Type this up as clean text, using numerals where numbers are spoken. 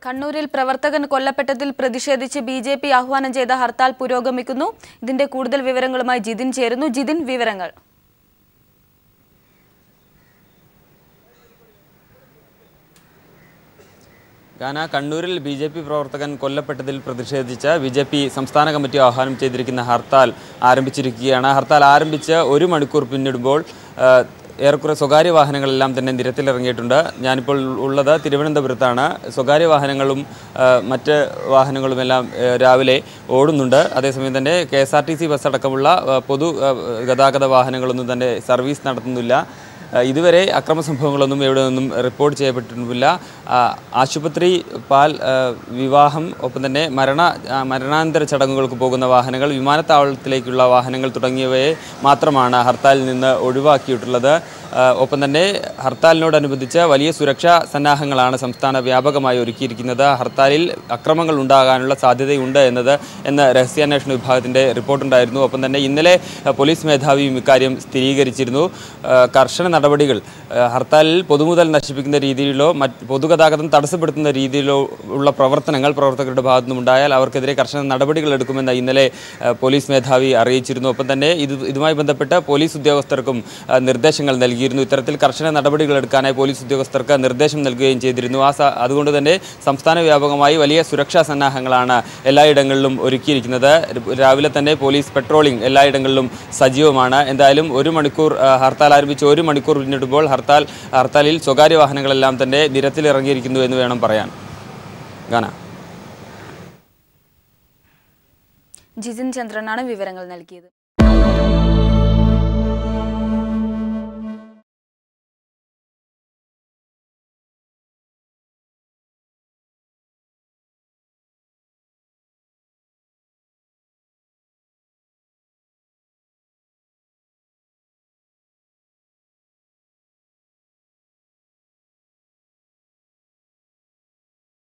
കണ്ണൂരിൽ പ്രവർത്തകൻ കൊല്ലപ്പെട്ടതിൽ പ്രതിഷേധിച്ച് ബിജെപി ആഹ്വാനം ചെയ്ത ഹർത്താൽ പുരോഗമിക്കുന്നു. ഇതിന്റെ കൂടുതൽ വിവരങ്ങളുമായി ജിതിൻ ചേരുന്നു. ജിതിൻ, വിവരങ്ങൾ. കണ്ണൂരിൽ ബിജെപി പ്രവർത്തകൻ കൊല്ലപ്പെട്ടതിൽ പ്രതിഷേധിച്ച് ബിജെപി സംസ്ഥാന കമ്മിറ്റി ആഹ്വാനം ചെയ്തിരിക്കുന്ന ഹർത്താൽ ആരംഭിച്ചിരിക്കുകയാണ്. ഹർത്താൽ ആരംഭിച്ച് 1 മണിക്കൂർ പിന്നിടുമ്പോൾ ഏറെക്കുറെ സ്വകാര്യ വാഹനങ്ങളെല്ലാം തന്നെ നിരത്തിലിറങ്ങിയിട്ടുണ്ട്. ഞാനിപ്പോൾ ഉള്ളത് തിരുവനന്തപുരത്താണ്. സ്വകാര്യ വാഹനങ്ങളും മറ്റ് വാഹനങ്ങളുമെല്ലാം രാവിലെ ഓടുന്നുണ്ട്. അതേസമയം തന്നെ KSRTC ബസ് അടക്കമുള്ള പൊതു ഗതാഗത വാഹനങ്ങളൊന്നും തന്നെ സർവീസ് നടത്തുന്നില്ല. ഇതുവരെ അക്രമ സംഭവങ്ങളൊന്നും എവിടെ നിന്നും റിപ്പോർട്ട് ചെയ്യപ്പെട്ടിട്ടുമില്ല. ആശുപത്രി, പാൽ, വിവാഹം, ഒപ്പം തന്നെ മരണാനന്തര ചടങ്ങുകൾക്ക് പോകുന്ന വാഹനങ്ങൾ, വിമാനത്താവളത്തിലേക്കുള്ള വാഹനങ്ങൾ തുടങ്ങിയവയെ മാത്രമാണ് ഹർത്താലിൽ നിന്ന് ഒഴിവാക്കിയിട്ടുള്ളത്. ഒപ്പം തന്നെ ഹർത്താലിനോടനുബന്ധിച്ച് വലിയ സുരക്ഷാ സന്നാഹങ്ങളാണ് സംസ്ഥാന വ്യാപകമായി ഒരുക്കിയിരിക്കുന്നത്. ഹർത്താലിൽ അക്രമങ്ങൾ ഉണ്ടാകാനുള്ള സാധ്യതയുണ്ട് എന്ന രഹസ്യാന്വേഷണ വിഭാഗത്തിൻ്റെ റിപ്പോർട്ടുണ്ടായിരുന്നു. ഒപ്പം തന്നെ ഇന്നലെ പോലീസ് മേധാവിയും ഇക്കാര്യം സ്ഥിരീകരിച്ചിരുന്നു. കർശന നടപടികൾ ഹർത്താലിൽ പൊതുമുതൽ നശിപ്പിക്കുന്ന രീതിയിലോ പൊതുഗതാഗതം തടസ്സപ്പെടുത്തുന്ന രീതിയിലോ ഉള്ള പ്രവർത്തകരുടെ ഭാഗത്തു നിന്നുണ്ടായാൽ അവർക്കെതിരെ കർശന നടപടികൾ എടുക്കുമെന്ന് ഇന്നലെ പോലീസ് മേധാവി അറിയിച്ചിരുന്നു. ഒപ്പം തന്നെ ഇതുമായി ബന്ധപ്പെട്ട് പോലീസ് ഉദ്യോഗസ്ഥർക്കും നിർദ്ദേശങ്ങൾ നൽകിയിരുന്നു. ഇത്തരത്തിൽ കർശന നടപടികൾ എടുക്കാനായി പോലീസ് ഉദ്യോഗസ്ഥർക്ക് നിർദ്ദേശം നൽകുകയും ചെയ്തിരുന്നു. അതുകൊണ്ട് തന്നെ സംസ്ഥാന വ്യാപകമായി വലിയ സുരക്ഷാ സന്നാഹങ്ങളാണ് എല്ലായിടങ്ങളിലും ഒരുക്കിയിരിക്കുന്നത്. രാവിലെ തന്നെ പോലീസ് പെട്രോളിംഗ് എല്ലായിടങ്ങളിലും സജീവമാണ്. എന്തായാലും 1 മണിക്കൂർ ഹർത്താൽ ആരംഭിച്ച് 1 മണിക്കൂർ പിന്നിടുമ്പോൾ ഹർത്താലിൽ സ്വകാര്യ വാഹനങ്ങളെല്ലാം തന്നെ നിരത്തിലിറങ്ങിയിരിക്കുന്നു എന്ന് വേണം പറയാൻ. ജിതിൻ ചന്ദ്രനാണ് വിവരങ്ങൾ നൽകിയത്.